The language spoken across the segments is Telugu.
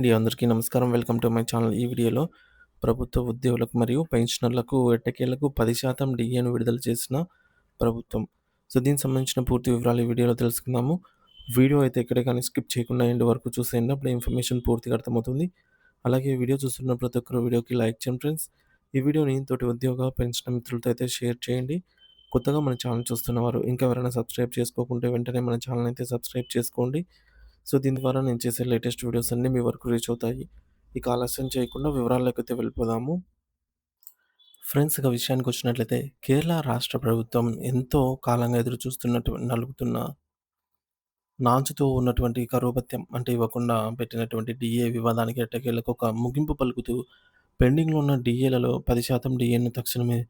అందరికీ నమస్కారం. Welcome to my channel. ఈ వీడియోలో ప్రభుత్వ ఉద్యోగులకు మరియు పెన్షనర్లకు ఎట్టకేలకు 10% డీఏను విడుదల చేసిన ప్రభుత్వం. దీనికి సంబంధించిన పూర్తి వివరాలు ఈ వీడియోలో తెలుసుకుందాము. వీడియో అయితే ఎక్కడ కానీ స్కిప్ చేయకుండా ఎండ్ వరకు చూసేయండి. అప్పుడు ఇన్ఫర్మేషన్ పూర్తిగా అర్థమవుతుంది. అలాగే వీడియో చూస్తున్న ప్రతి ఒక్కరు వీడియోకి లైక్ చేయండి ఫ్రెండ్స్. ఈ వీడియోని తోటి ఉద్యోగ, పెన్షన్ మిత్రులతో అయితే షేర్ చేయండి. కొత్తగా మన ఛానల్ చూస్తున్నవారు ఇంకా ఎవరైనా సబ్స్క్రైబ్ చేసుకోకుంటే వెంటనే మన ఛానల్ అయితే సబ్స్క్రైబ్ చేసుకోండి. దీని ద్వారా నేను చేసే లేటెస్ట్ వీడియోస్ అన్నీ మీ వరకు రీచ్ అవుతాయి. ఇక ఆలస్యం చేయకుండా వివరాల్లోకైతే వెళ్ళిపోదాము. ఫ్రెండ్స్, ఇక విషయానికొచ్చినట్లయితే కేరళ రాష్ట్ర ప్రభుత్వం ఎంతో కాలంగా ఎదురు చూస్తున్నట్టు నలుగుతున్న నాంచుతూ ఉన్నటువంటి కరువు భత్యం అంటే ఇవ్వకుండా పెట్టినటువంటి డీఏ వివాదానికి ఎట్టకేలకు ఒక ముగింపు పలుకుతూ పెండింగ్‌లో ఉన్న డీఏలలో 10% డీఏను తక్షణమే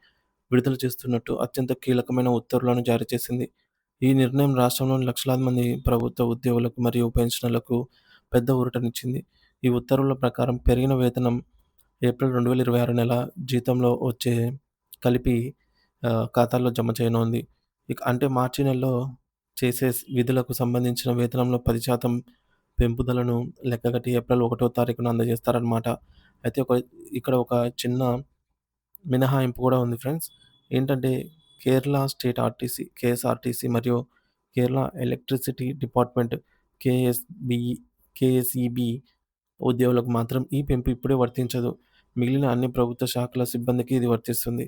విడుదల చేస్తున్నట్టు అత్యంత కీలకమైన ఉత్తర్వులను జారీ చేసింది. ఈ నిర్ణయం రాష్ట్రంలోని లక్షలాది మంది ప్రభుత్వ ఉద్యోగులకు మరియు పెన్షనర్లకు పెద్ద ఊరటనిచ్చింది. ఈ ఉత్తర్వుల ప్రకారం పెరిగిన వేతనం ఏప్రిల్ 2026 నెల జీతంలో వచ్చే కలిపి ఖాతాల్లో జమ చేయనుంది. అంటే మార్చి నెలలో చేసే విధులకు సంబంధించిన వేతనంలో 10% పెంపుదలను లెక్కగట్టి ఏప్రిల్ 1వ తారీఖున అందజేస్తారనమాట. అయితే ఇక్కడ ఒక చిన్న మినహాయింపు కూడా ఉంది ఫ్రెండ్స్. ఏంటంటే కేరళ స్టేట్ ఆర్టీసీ, కేఎస్ఆర్టీసీ మరియు కేరళ ఎలక్ట్రిసిటీ డిపార్ట్మెంట్ కేఎస్‌బిఈ కేఎస్‌ఈబీ ఉద్యోగులకు మాత్రం ఈ పెంపు ఇప్పుడే వర్తించదు. మిగిలిన అన్ని ప్రభుత్వ శాఖల సిబ్బందికి ఇది వర్తిస్తుంది.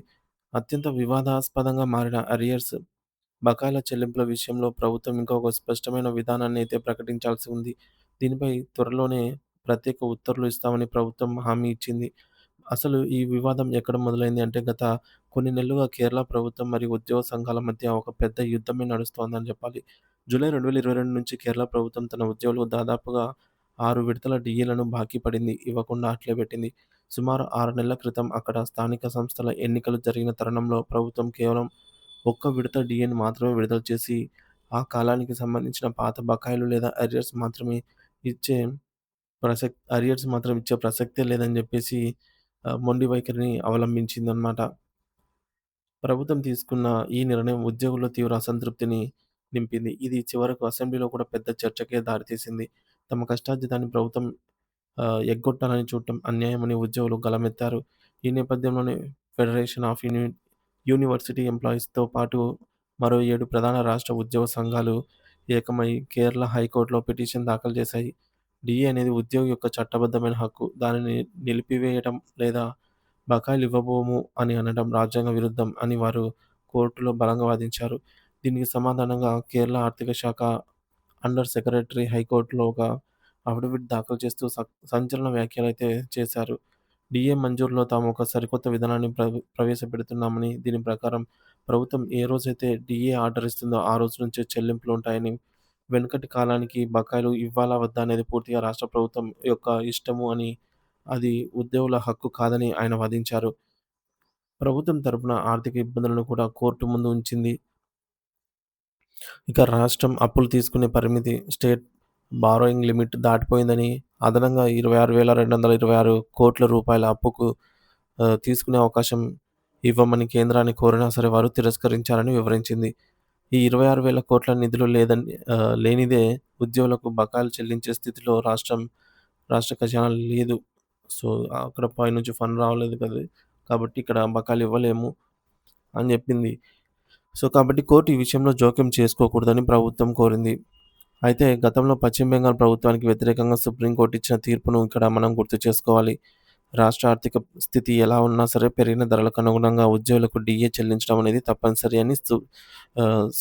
అత్యంత వివాదాస్పదంగా మారిన అరియర్స్ బకాయిల చెల్లింపుల విషయంలో ప్రభుత్వం ఇంకా ఒక స్పష్టమైన విధానాన్ని అయితే ప్రకటించాల్సి ఉంది. దీనిపై త్వరలోనే ప్రత్యేక ఉత్తర్వులు ఇస్తామని ప్రభుత్వం హామీ ఇచ్చింది. అసలు ఈ వివాదం ఎక్కడ మొదలైంది అంటే గత కొన్ని నెలలుగా కేరళ ప్రభుత్వం మరియు ఉద్యోగ సంఘాల మధ్య ఒక పెద్ద యుద్ధమే నడుస్తోందని చెప్పాలి. జూలై 2022 నుంచి కేరళ ప్రభుత్వం తన ఉద్యోగులకు దాదాపుగా 6 విడతల డీఏలను బాకీ పడింది. ఇవ్వకుండా అట్లే పెట్టింది. సుమారు 6 నెలల క్రితం అక్కడ స్థానిక సంస్థల ఎన్నికలు జరిగిన తరుణంలో ప్రభుత్వం కేవలం ఒక్క విడత డీఏని మాత్రమే విడుదల చేసి, ఆ కాలానికి సంబంధించిన పాత బకాయిలు లేదా ఇచ్చే అరియర్స్ మాత్రం ఇచ్చే ప్రసక్తే లేదని జెప్పేసి మొండి వైఖరిని అవలంబించిందనమాట. ప్రభుత్వం తీసుకున్న ఈ నిర్ణయం ఉద్యోగుల్లో తీవ్ర అసంతృప్తిని నింపింది. ఇది చివరకు అసెంబ్లీలో కూడా పెద్ద చర్చకే దారితీసింది. తమ కష్టార్జితాన్ని ప్రభుత్వం ఎగ్గొట్టాలని చూడటం అన్యాయమని ఉద్యోగులు గళమెత్తారు. ఈ నేపథ్యంలోనే ఫెడరేషన్ ఆఫ్ యూనివర్సిటీ ఎంప్లాయీస్‌తో పాటు మరో 7 ప్రధాన రాష్ట్ర ఉద్యోగ సంఘాలు ఏకమై కేరళ హైకోర్టులో పిటిషన్ దాఖలు చేశాయి. డీఏ అనేది ఉద్యోగి యొక్క చట్టబద్ధమైన హక్కు. దానిని నిలిపివేయటం లేదా బకాయిలు ఇవ్వబోము అని అనడం రాజ్యాంగ విరుద్ధం అని వారు కోర్టులో బలంగా వాదించారు. దీనికి సమాధానంగా కేరళ ఆర్థిక శాఖ అండర్ సెక్రటరీ హైకోర్టులో ఒక అఫిడవిట్ దాఖలు చేస్తూ సంచలన వ్యాఖ్యలైతే చేశారు. డీఏ మంజూరులో తాము ఒక సరికొత్త విధానాన్ని ప్రవేశపెడుతున్నామని, దీని ప్రకారం ప్రభుత్వం ఏ రోజైతే డీఏ ఆర్డర్ ఇస్తుందో ఆ రోజు నుంచే చెల్లింపులుంటాయని, వెనుకటి కాలానికి బకాయిలు ఇవ్వాలా వద్దా అనేది పూర్తిగా రాష్ట్ర ప్రభుత్వం యొక్క ఇష్టము అని, అది ఉద్యోగుల హక్కు కాదని ఆయన వాదించారు. ప్రభుత్వం తరపున ఆర్థిక ఇబ్బందులను కూడా కోర్టు ముందు ఉంచింది. ఇక రాష్ట్రం అప్పులు తీసుకునే పరిమితి స్టేట్ బారోయింగ్ లిమిట్ దాటిపోయిందని, అదనంగా 26,226 కోట్ల రూపాయల అప్పుకు తీసుకునే అవకాశం ఇవ్వమని కేంద్రాన్ని కోరినా సరే వారు తిరస్కరించారని వివరించింది. ఈ 26,000 కోట్ల నిధులు లేనిదే ఉద్యోగులకు బకాయిలు చెల్లించే స్థితిలో రాష్ట్ర ఖజానా లేదు. సో, అక్కడ పైనుంచి ఫండ్ రాలేదు కదా! కాబట్టి ఇక్కడ బకాయిలు ఇవ్వలేము అని జెప్పింది. కాబట్టి కోర్టు ఈ విషయంలో జోక్యం చేసుకోకూడదని ప్రభుత్వం కోరింది. అయితే గతంలో పశ్చిమ బెంగాల్ ప్రభుత్వానికి వ్యతిరేకంగా సుప్రీంకోర్టు ఇచ్చిన తీర్పును ఇక్కడ మనం గుర్తు చేసుకోవాలి. రాష్ట్ర ఆర్థిక స్థితి ఎలా ఉన్నా సరే పెరిగిన ధరలకు అనుగుణంగా ఉద్యోగులకు డీఏ చెల్లించడం అనేది తప్పనిసరి అని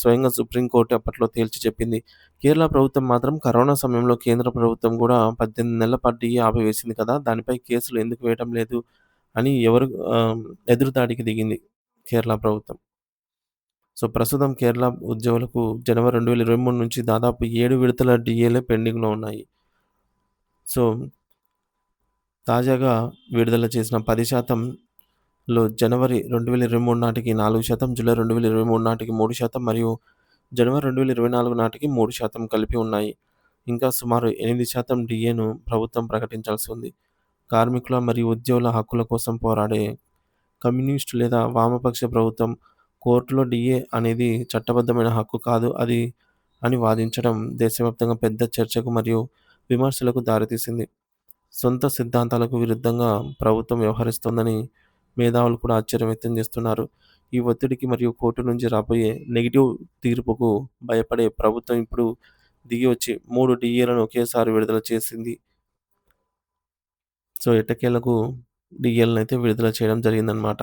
స్వయంగా సుప్రీంకోర్టు అప్పట్లో తేల్చి చెప్పింది. కేరళ ప్రభుత్వం మాత్రం కరోనా సమయంలో కేంద్ర ప్రభుత్వం కూడా 18 నెలల పాటు డీఏ ఆపివేసింది కదా! దానిపై కేసులు ఎందుకు వేయటం లేదు అని ఎదురుదాడికి దిగింది కేరళ ప్రభుత్వం. ప్రస్తుతం కేరళ ఉద్యోగులకు జనవరి 2023 నుంచి దాదాపు 7 విడతల డీఏలే పెండింగ్‌లో ఉన్నాయి. సో, తాజాగా విడుదల చేసిన 10%లో జనవరి 2023 నాటికి 4%, జూలై 2023 నాటికి 3% మరియు జనవరి 2024 నాటికి 3% కలిపి ఉన్నాయి. ఇంకా సుమారు 8% డీఏను ప్రభుత్వం ప్రకటించాల్సి ఉంది. కార్మికుల మరియు ఉద్యోగుల హక్కుల కోసం పోరాడే కమ్యూనిస్టు లేదా వామపక్ష ప్రభుత్వం కోర్టులో డీఏ అనేది చట్టబద్ధమైన హక్కు కాదు అని వాదించడం దేశవ్యాప్తంగా పెద్ద చర్చకు మరియు విమర్శలకు దారితీసింది. సొంత సిద్ధాంతాలకు విరుద్ధంగా ప్రభుత్వం వ్యవహరిస్తోందని మేధావులు కూడా ఆశ్చర్యం వ్యక్తం చేస్తున్నారు. ఈ ఒత్తిడికి మరియు కోర్టు నుంచి రాబోయే నెగెటివ్ తీర్పుకు భయపడే ప్రభుత్వం ఇప్పుడు దిగి వచ్చి 3 డీఏలను ఒకేసారి విడుదల చేసింది. సో, ఎట్టకేలకు డీఏలనైతే విడుదల చేయడం జరిగిందనమాట.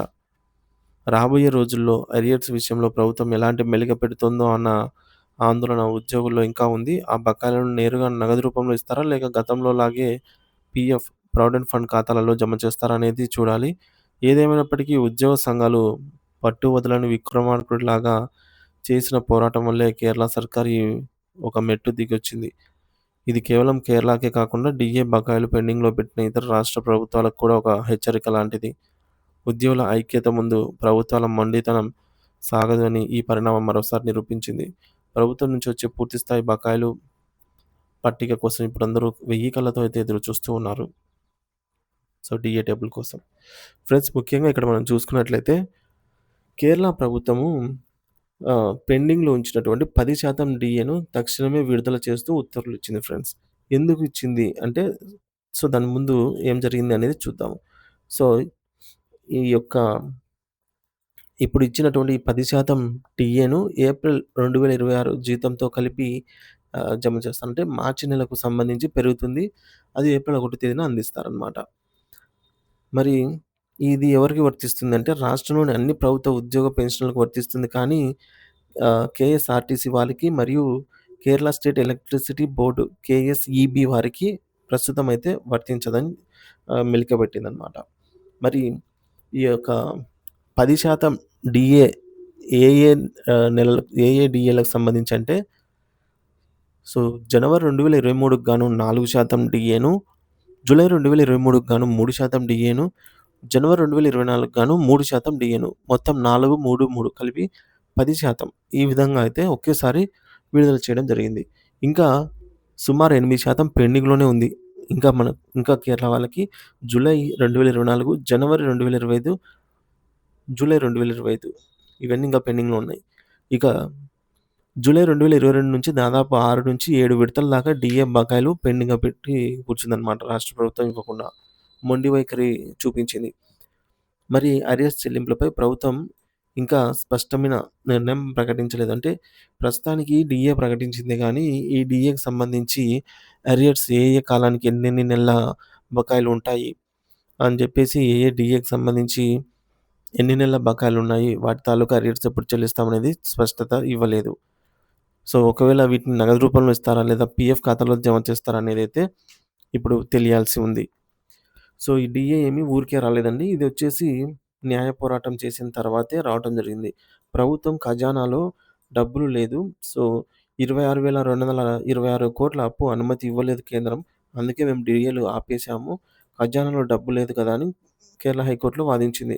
రాబోయే రోజుల్లో అరియర్స్ విషయంలో ప్రభుత్వం ఎలాంటి మెలిక పెడుతుందో అన్న ఆందోళన ఉద్యోగుల్లో ఇంకా ఉంది. ఆ బకాయిలను నేరుగా నగదు రూపంలో ఇస్తారా? లేక గతంలో లాగే పీఎఫ్, ప్రావిడెంట్ ఫండ్ ఖాతాలలో జమ చేస్తారా అనేది చూడాలి. ఏదేమైనప్పటికీ ఉద్యోగ సంఘాలు పట్టు వదలని విక్రమార్కుడిలాగా చేసిన పోరాటం వల్లే కేరళ సర్కార్ ఒక మెట్టు దిగొచ్చింది. ఇది కేవలం కేరళకే కాకుండా డీఏ బకాయిలు పెండింగ్‌లో పెట్టిన ఇతర రాష్ట్ర ప్రభుత్వాలకు కూడా ఒక హెచ్చరిక లాంటిది. ఉద్యోగుల ఐక్యత ముందు ప్రభుత్వాల మొండితనం సాగదని ఈ పరిణామం మరోసారి నిరూపించింది. ప్రభుత్వం నుంచి వచ్చే పూర్తిస్థాయి బకాయిలు పట్టిక కోసం ఇప్పుడందరూ వెయ్యి కళ్ళతో అయితే ఎదురు చూస్తూ ఉన్నారు. సో, డీఏ టేబుల్ కోసం. ఫ్రెండ్స్, ముఖ్యంగా ఇక్కడ మనం చూసుకున్నట్లయితే కేరళ ప్రభుత్వము పెండింగ్‌లో ఉంచినటువంటి 10% డీఏను తక్షణమే విడుదల చేస్తూ ఉత్తర్వులిచ్చింది ఫ్రెండ్స్. ఎందుకు ఇచ్చింది అంటే, సో, దాని ముందు ఏం జరిగింది అనేది చూద్దాము. సో, ఈ యొక్క ఇప్పుడు ఇచ్చినటువంటి ఈ 10% టీఏను ఏప్రిల్ 2026 జీతంతో కలిపి జమ చేస్తారు. అంటే మార్చి నెలకు సంబంధించి పెరుగుతుంది. అది ఏప్రిల్ 1 తేదీన అందిస్తారనమాట. మరి ఇది ఎవరికి వర్తిస్తుందంటే రాష్ట్రంలోని అన్ని ప్రభుత్వ ఉద్యోగ పెన్షన్‌లకు వర్తిస్తుంది. కానీ కేఎస్ఆర్టీసీ వాళ్ళకి మరియు కేరళ స్టేట్ ఎలక్ట్రిసిటీ బోర్డ్ కేఎస్ఈబీ వారికి ప్రస్తుతం అయితే వర్తించదని మెలికబెట్టిందనమాట. మరి ఈ యొక్క 10% డీఏ ఏ ఏ ఏ డీఏలకు సంబంధించి అంటే, సో, జనవరి 2023కి గాను 4% డీఏను, జూలై 2023కి గాను 3% డీఏను, జనవరి 2024కి గాను 3% డీఏను, మొత్తం 4, 3, 3 కలిపి 10% ఈ విధంగా అయితే ఒకేసారి విడుదల చేయడం జరిగింది. ఇంకా సుమారు 8% పెండింగ్‌లోనే ఉంది. ఇంకా కేరళ వాళ్ళకి జూలై 2024, జనవరి 2025, జూలై 2025 ఇవన్నీ ఇంకా పెండింగ్‌లో ఉన్నాయి. ఇక జూలై 2022 నుంచి దాదాపు 6-7 విడతల దాకా డీఏ బకాయిలు పెండింగ్‌గా పెట్టి కూర్చుందనమాట. రాష్ట్ర ప్రభుత్వం ఇవ్వకుండా మొండి వైఖరి చూపించింది. మరి అరియర్స్ చెల్లింపులపై ప్రభుత్వం ఇంకా స్పష్టమైన నిర్ణయం ప్రకటించలేదు. అంటే ప్రస్తుతానికి డీఏ ప్రకటించిందే గానీ, ఈ డీఏకి సంబంధించి అరియర్స్ ఏ ఏ కాలానికి ఎన్నెన్ని నెలల బకాయిలు ఉంటాయి అని జెప్పేసి, ఏ ఏ డీఏకి సంబంధించి ఎన్ని నెలల బకాయిలున్నాయి, వాటి తాలూకా అరియర్స్ ఎప్పుడు చెల్లిస్తామనేది స్పష్టత ఇవ్వలేదు. సో, ఒకవేళ వీటిని నగదు రూపంలో ఇస్తారా? లేదా పీఎఫ్ ఖాతాలో జమ చేస్తారా? అనేదైతే ఇప్పుడు తెలియాల్సి ఉంది. సో, ఈ డీఏ ఏమి ఊరికే రాలేదండి. ఇదొచ్చేసి న్యాయ పోరాటం చేసిన తర్వాతే రావటం జరిగింది. ప్రభుత్వం ఖజానాలో డబ్బులు లేదు. సో, 26,226 అప్పు అనుమతి ఇవ్వలేదు కేంద్రం. అందుకే మేము డీఏలు ఆపేసాము. ఖజానాలో డబ్బు లేదు కదా! అని కేరళ హైకోర్టులో వాదించింది.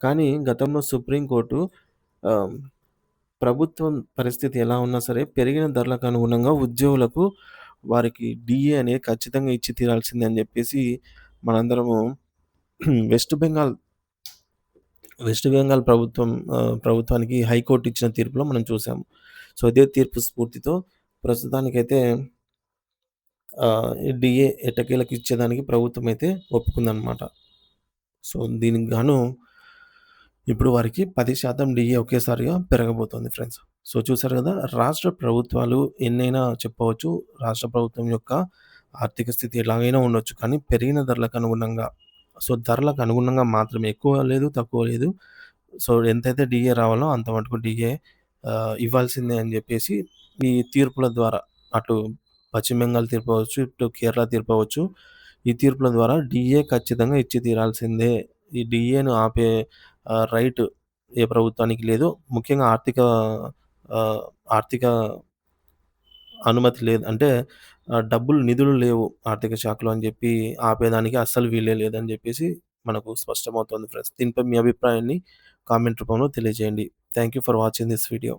కానీ గతంలో సుప్రీం కోర్టు ఆహ్, ప్రభుత్వం పరిస్థితి ఎలా ఉన్నా సరే పెరిగిన ధరలకు అనుగుణంగా ఉద్యోగులకు వారికి డీఏ అనేది ఖచ్చితంగా ఇచ్చి తీరాల్సిందే అని జెప్పేసి మనందరము వెస్ట్ బెంగాల్ వెస్ట్ బెంగాల్ ప్రభుత్వానికి హైకోర్ట్ ఇచ్చిన తీర్పులో మనం చూసాము. సో, ఇదే తీర్పు స్ఫూర్తితో ప్రస్తుతానికైతే ఈ డీఏ ఎట్టకేలకు ఇచ్చేదానికి ప్రభుత్వం అయితే ఒప్పుకుందనమాట. సో, దీనికి గాను ఇప్పుడు వారికి 10% డీఏ ఒకేసారిగా పెరగబోతోంది ఫ్రెండ్స్. సో, చూసారు గదా! రాష్ట్ర ప్రభుత్వాలు ఎన్నైనా చెప్పవచ్చు. రాష్ట్ర ప్రభుత్వం యొక్క ఆర్థిక స్థితి ఎలాగైనా ఉండొచ్చు. కానీ పెరిగిన ధరలకు అనుగుణంగా, సో, ధరలకు అనుగుణంగా మాత్రమే, ఎక్కువ లేదు, తక్కువ లేదు. సో, ఎంతైతే డీఏ రావాలో అంత మటుకు డీఏ ఇవ్వాల్సిందే అని జెప్పేసి ఈ తీర్పుల ద్వారా, అటు పశ్చిమ బెంగాల్ తీర్పు అవ్వచ్చు, ఇటు కేరళ తీర్పు అవ్వచ్చు, ఈ తీర్పుల ద్వారా డీఏ ఖచ్చితంగా ఇచ్చి తీరాల్సిందే. ఈ డీఏను ఆపే రైట్ ఏ ప్రభుత్వానికి లేదు. ముఖ్యంగా ఆహ్, ఆర్థిక అనుమతి లేదు. అంటే డబ్బులు, నిధులు లేవు ఆర్థిక శాఖలో అని జెప్పి ఆపేదానికి అస్సలు వీలే లేదని జెప్పేసి మనకు స్పష్టమవుతోంది ఫ్రెండ్స్. దీనిపై మీ అభిప్రాయాన్ని కామెంట్ రూపంలో తెలియజేయండి. Thank you for watching this video.